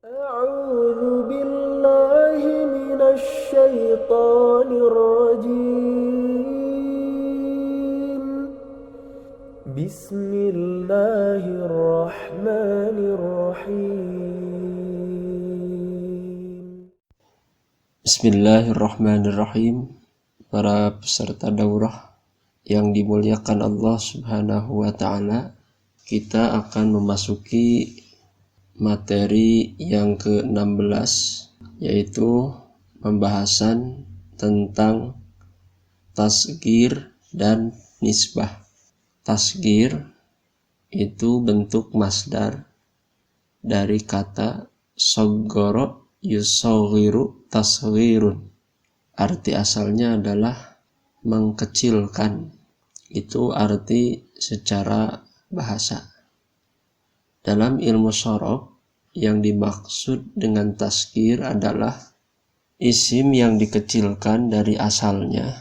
أعوذ بالله من الشيطان الرجيم بسم الله الرحمن الرحيم Bismillahirrahmanirrahim. Para peserta daurah yang dimuliakan Allah Subhanahu wa Ta'ala, kita akan memasuki materi yang ke-16, yaitu pembahasan tentang tasghir dan nisbah. Tasghir itu bentuk masdar dari kata saggara yusaghiru tasghirun. Arti asalnya adalah mengkecilkan. Itu arti secara bahasa. Dalam ilmu sharaf, yang dimaksud dengan tasghir adalah isim yang dikecilkan dari asalnya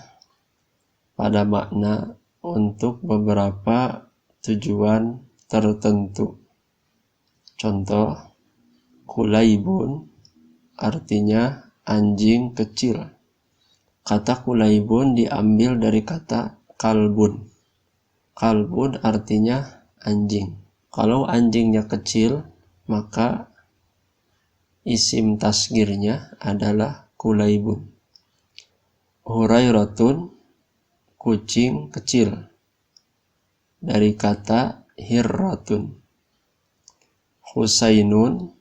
pada makna untuk beberapa tujuan tertentu. Contoh, kulaibun artinya anjing kecil. Kata kulaibun diambil dari kata kalbun. Kalbun artinya anjing. Kalau anjingnya kecil, maka isim tasghirnya adalah kulaibun. Hurairatun, kucing kecil, dari kata hirratun. Husainun,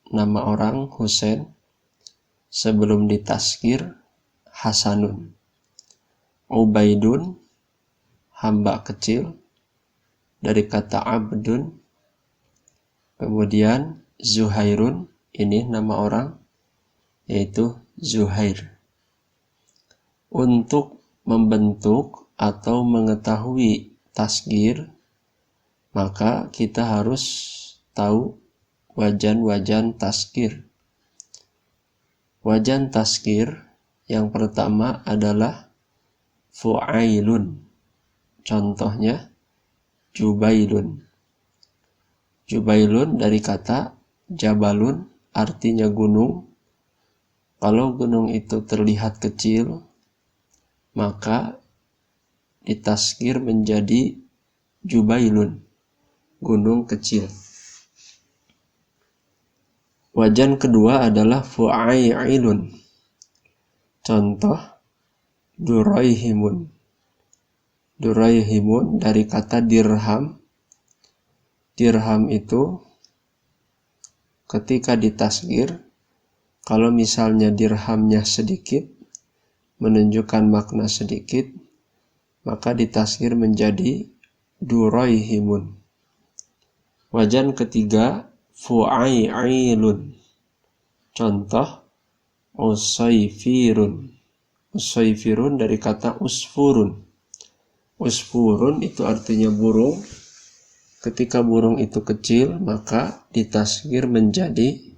nama orang Husain, sebelum ditasghir Hasanun. Ubaidun, hamba kecil, dari kata abdun. Kemudian Zuhairun, ini nama orang, yaitu Zuhair. Untuk membentuk atau mengetahui tasghir, maka kita harus tahu wajan-wajan tasghir. Wajan tasghir yang pertama adalah fu'ailun. Contohnya Jubailun. Jubailun dari kata jabalun, artinya gunung. Kalau gunung itu terlihat kecil, maka ditasghir menjadi Jubailun, gunung kecil. Wajan kedua adalah fu'ailun. Contoh, duraihimun. Duraihimun dari kata dirham. Dirham itu ketika ditasghir, kalau misalnya dirhamnya sedikit, menunjukkan makna sedikit, maka ditasghir menjadi duraihimun. Wajan ketiga, fu'ailun. Contoh, usaifirun. Usaifirun dari kata usfurun. Usfurun itu artinya burung. Ketika burung itu kecil, maka ditasghir menjadi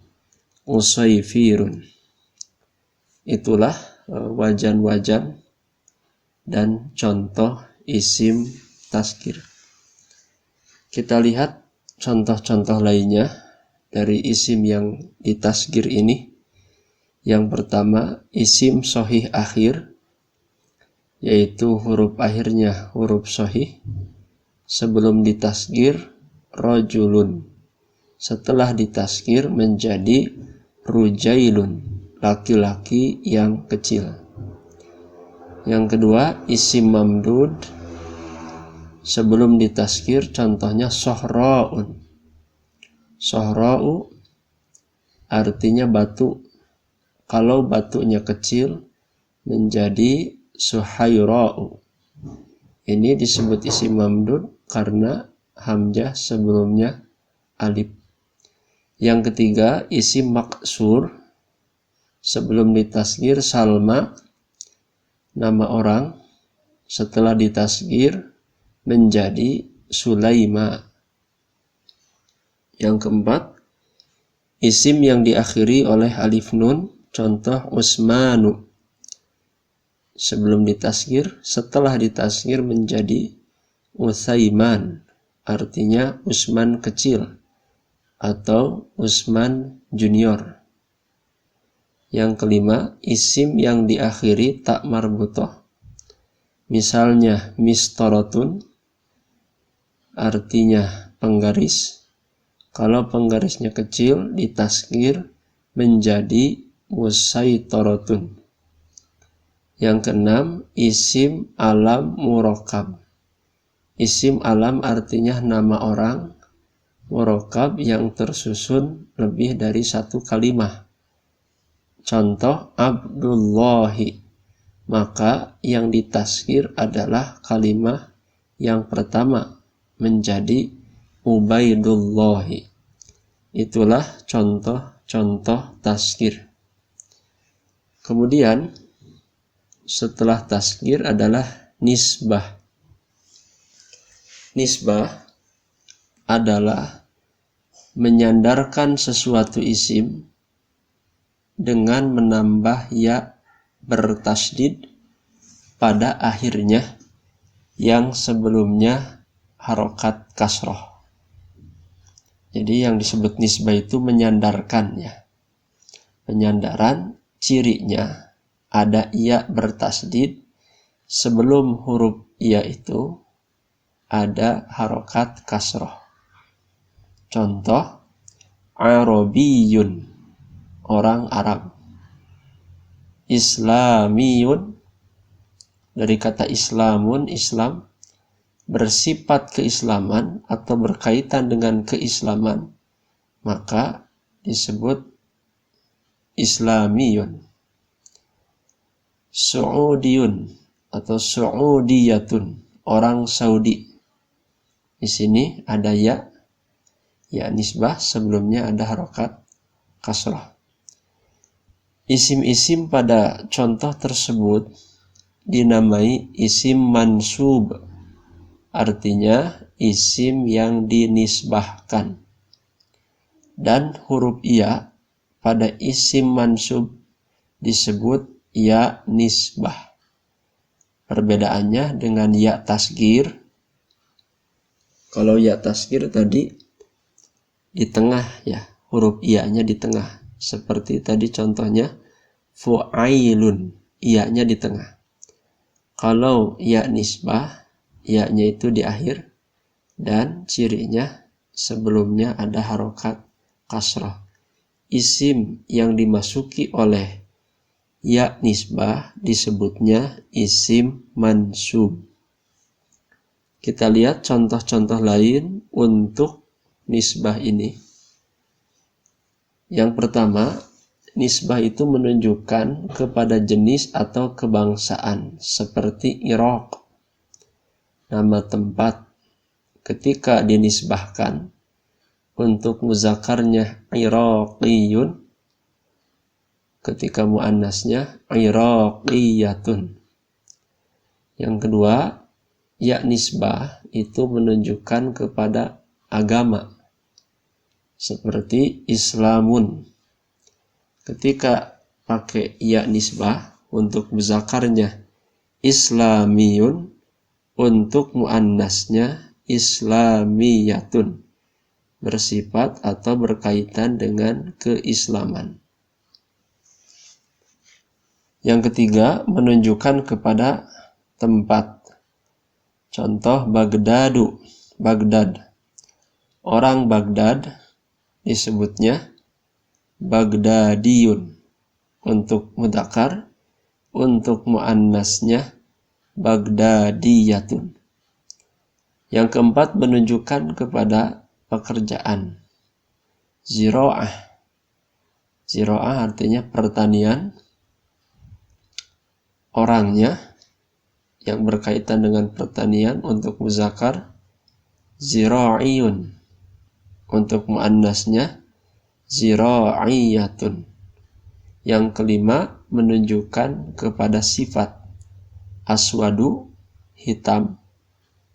usaifirun. Itulah wajan-wajan dan contoh isim tasghir. Kita lihat contoh-contoh lainnya dari isim yang ditasghir ini. Yang pertama, isim shahih akhir, yaitu huruf akhirnya huruf shahih. Sebelum ditasghir rajulun. Setelah ditasghir menjadi rujailun, laki-laki yang kecil. Yang kedua, isim mamdud. Sebelum ditasghir contohnya sohra'un. Sohra'u artinya batu. Kalau batunya kecil menjadi suhaira'u. Ini disebut isim mamdud karena hamzah sebelumnya alif. Yang ketiga, isim maksur. Sebelum ditasghir Salma, nama orang. Setelah ditasghir menjadi Sulaima. Yang keempat, isim yang diakhiri oleh alif nun. Contoh Usmanu. Sebelum ditasghir, setelah ditasghir menjadi Utsaiman, artinya Usman kecil atau Usman Junior. Yang kelima, isim yang diakhiri tak marbutoh. Misalnya mistorotun, artinya penggaris. Kalau penggarisnya kecil, ditasghir menjadi musaitorotun. Yang keenam, isim alam murakkab. Isim alam artinya nama orang, murakkab yang tersusun lebih dari satu kalimah. Contoh Abdullahi, maka yang ditasghir adalah kalimah yang pertama menjadi Ubaidullahi. Itulah contoh-contoh tasghir. Kemudian setelah tasghir adalah nisbah. Nisbah adalah menyandarkan sesuatu isim dengan menambah ya bertasydid pada akhirnya yang sebelumnya harokat kasroh. Jadi yang disebut nisbah itu menyandarkan ya. Penyandaran cirinya ada ya bertasydid, sebelum huruf ya itu ada harokat kasroh. Contoh Arabiyun, orang Arab. Islamiyun, dari kata Islamun, Islam, bersifat keislaman atau berkaitan dengan keislaman, maka disebut Islamiyun. Su'udiyun atau Su'udiyatun, orang Saudi. Di sini ada ya nisbah, sebelumnya ada harokat kasrah. Isim-isim pada contoh tersebut dinamai isim mansub, artinya isim yang dinisbahkan. Dan huruf ya pada isim mansub disebut ya nisbah. Perbedaannya dengan ya tasghir. Kalau ya tasghir tadi di tengah ya, huruf ya-nya di tengah. Seperti tadi contohnya fu'ailun, ya-nya di tengah. Kalau ya nisbah, ya-nya itu di akhir dan cirinya sebelumnya ada harokat kasrah. Isim yang dimasuki oleh ya nisbah disebutnya isim mansub. Kita lihat contoh-contoh lain untuk nisbah ini. Yang pertama, nisbah itu menunjukkan kepada jenis atau kebangsaan, seperti Iraq, nama tempat. Ketika dinisbahkan untuk muzakarnya Iraqiyun, ketika muannasnya Iraqiyatun. Yang kedua, ya nisbah itu menunjukkan kepada agama, seperti Islamun. Ketika pakai ya nisbah untuk muzakarnya Islamiyun, untuk muannasnya Islamiyatun, bersifat atau berkaitan dengan keislaman. Yang ketiga, menunjukkan kepada tempat. Contoh Baghdadu, Baghdad. Orang Baghdad disebutnya Baghdadiyun untuk mudzakkar, untuk muannasnya Baghdadiyatun. Yang keempat, menunjukkan kepada pekerjaan. Zira'ah. Zira'ah artinya pertanian. Orangnya yang berkaitan dengan pertanian untuk muzakkar zira'iyun, untuk muannasnya zira'iyatun. Yang kelima, menunjukkan kepada sifat. Aswadu, hitam.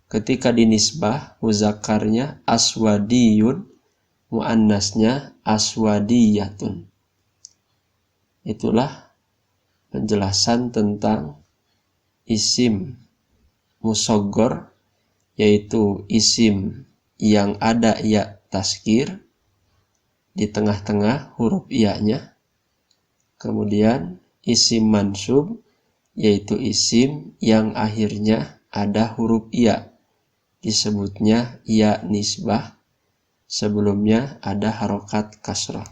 Ketika dinisbah, muzakkarnya aswadiyun, muannasnya aswadiyatun. Itulah penjelasan tentang isim musaghar, yaitu isim yang ada ya tasghir, di tengah-tengah huruf iya-nya. Kemudian isim mansub, yaitu isim yang akhirnya ada huruf iya, disebutnya iya nisbah, sebelumnya ada harokat kasrah.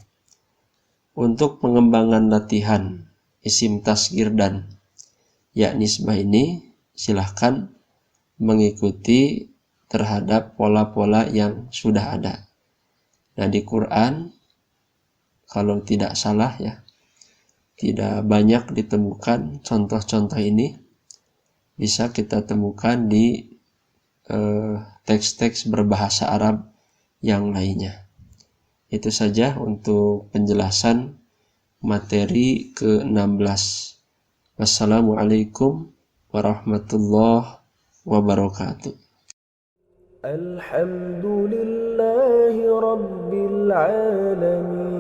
Untuk pengembangan latihan isim tasghir dan ya nisbah ini, silahkan mengikuti terhadap pola-pola yang sudah ada. Nah, di Quran, kalau tidak salah ya, tidak banyak ditemukan contoh-contoh ini. Bisa kita temukan di teks-teks berbahasa Arab yang lainnya. Itu saja untuk penjelasan materi ke-16. Wassalamualaikum warahmatullahi wabarakatuh. Alhamdulillahi Rabbil Alamin.